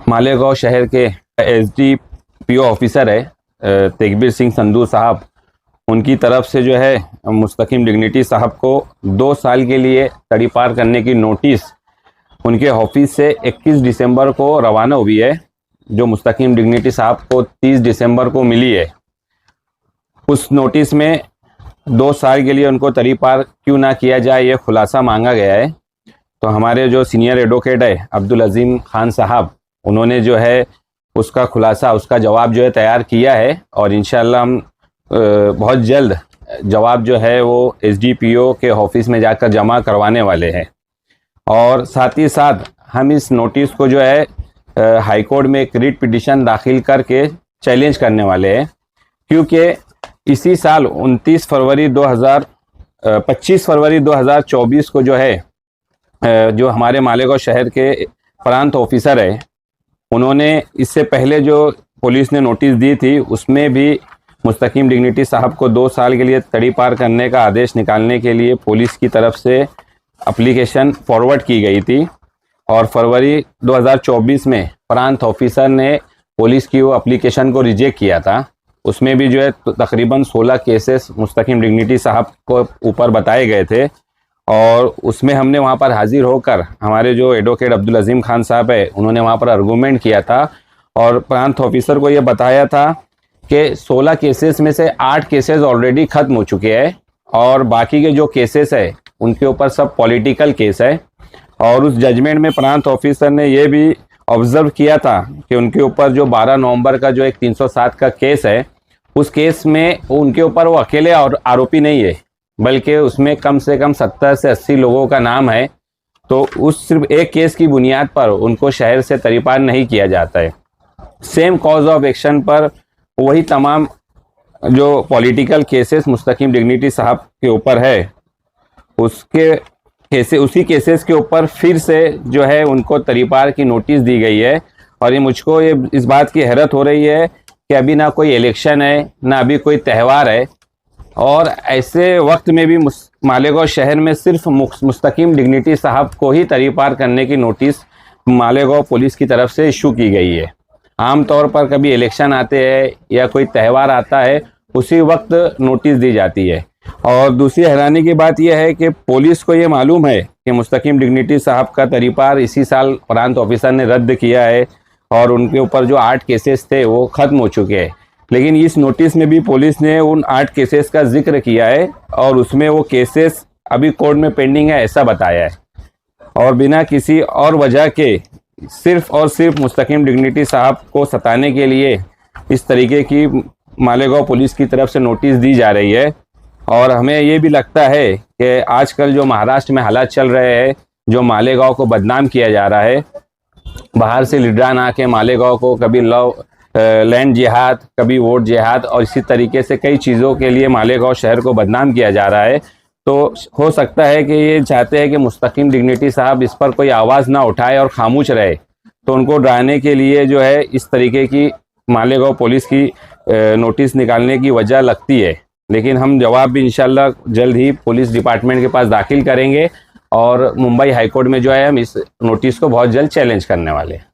मालेगांव शहर के SDPO officer है तेगबीर सिंह संधू साहब, उनकी तरफ से जो है मुस्तकीम डिग्निटी साहब को 2 साल के लिए तड़ीपार करने की नोटिस उनके ऑफिस से 21 दिसंबर को रवाना हुई है, जो मुस्तकीम डिग्निटी साहब को 30 दिसंबर को मिली है। उस नोटिस में 2 साल के लिए उनको तड़ीपार क्यों ना किया जाए, ये खुलासा मांगा गया है। तो हमारे जो सीनियर एडवोकेट है अब्दुल अजीम खान साहब, उन्होंने जो है उसका खुलासा, उसका जवाब जो है तैयार किया है और इंशाल्लाह हम बहुत जल्द जवाब जो है वो एसडीपीओ के ऑफिस में जाकर जमा करवाने वाले हैं। और साथ ही साथ हम इस नोटिस को जो है हाई कोर्ट में एक रिट पिटिशन दाखिल करके चैलेंज करने वाले हैं, क्योंकि इसी साल 25 फरवरी 2024 को जो है जो हमारे मालेगांव शहर के प्रांत ऑफिसर है, उन्होंने इससे पहले जो पुलिस ने नोटिस दी थी उसमें भी मुस्तकीम डिग्निटी साहब को 2 साल के लिए तड़ीपार करने का आदेश निकालने के लिए पुलिस की तरफ से एप्लीकेशन फॉरवर्ड की गई थी। और फरवरी 2024 में प्रांत ऑफिसर ने पुलिस की वो एप्लीकेशन को रिजेक्ट किया था। उसमें भी जो है तकरीबन 16 केसेस मुस्तकीम डिग्निटी साहब को ऊपर बताए गए थे और उसमें हमने वहाँ पर हाजिर होकर हमारे जो एडवोकेट अब्दुल अजीम खान साहब है, उन्होंने वहाँ पर आर्गूमेंट किया था और प्रांत ऑफिसर को ये बताया था कि 16 केसेस में से 8 केसेस ऑलरेडी ख़त्म हो चुके हैं और बाकी के जो केसेस है उनके ऊपर सब पॉलिटिकल केस है। और उस जजमेंट में प्रांत ऑफिसर ने ये भी ऑब्जर्व किया था कि उनके ऊपर जो 12 नवंबर का जो एक 307 का केस है, उस केस में उनके ऊपर वो अकेले और आरोपी नहीं है, बल्कि उसमें कम से कम 70 से 80 लोगों का नाम है। तो उस सिर्फ एक केस की बुनियाद पर उनको शहर से तड़ीपार नहीं किया जाता है। सेम कॉज ऑफ एक्शन पर वही तमाम जो पॉलिटिकल केसेस मुस्तकीम डिग्निटी साहब के ऊपर है, उसी केसेस के ऊपर फिर से जो है उनको तड़ीपार की नोटिस दी गई है। और ये मुझको ये इस बात की हैरत हो रही है कि अभी ना कोई इलेक्शन है, ना अभी कोई त्यौहार है, और ऐसे वक्त में भी मालेगांव शहर में सिर्फ मुस्तकीम डिग्निटी साहब को ही तड़ीपार करने की नोटिस मालेगांव पुलिस की तरफ से इशू की गई है। आम तौर पर कभी इलेक्शन आते हैं या कोई त्यौहार आता है, उसी वक्त नोटिस दी जाती है। और दूसरी हैरानी की बात यह है कि पुलिस को ये मालूम है कि मुस्तकीम डिग्निटी साहब का तड़ीपार इसी साल प्रांत ऑफिसर ने रद्द किया है और उनके ऊपर जो 8 केसेस थे वो ख़त्म हो चुके हैं, लेकिन इस नोटिस में भी पुलिस ने उन 8 केसेस का जिक्र किया है और उसमें वो केसेस अभी कोर्ट में पेंडिंग है ऐसा बताया है। और बिना किसी और वजह के सिर्फ और सिर्फ मुस्तकीम डिग्निटी साहब को सताने के लिए इस तरीके की मालेगांव पुलिस की तरफ से नोटिस दी जा रही है। और हमें ये भी लगता है कि आजकल जो महाराष्ट्र में हालात चल रहे हैं, जो मालेगांव को बदनाम किया जा रहा है, बाहर से लीडरान आके मालेगांव को कभी लैंड जिहाद, कभी वोट जिहाद और इसी तरीके से कई चीज़ों के लिए मालेगांव शहर को बदनाम किया जा रहा है। तो हो सकता है कि ये चाहते हैं कि मुस्तकीम डिग्निटी साहब इस पर कोई आवाज़ ना उठाए और खामोश रहे, तो उनको डराने के लिए जो है इस तरीके की मालेगांव पुलिस की नोटिस निकालने की वजह लगती है। लेकिन हम जवाब भी इंशाल्लाह जल्द ही पुलिस डिपार्टमेंट के पास दाखिल करेंगे और मुंबई हाई कोर्ट में जो है हम इस नोटिस को बहुत जल्द चैलेंज करने वाले हैं।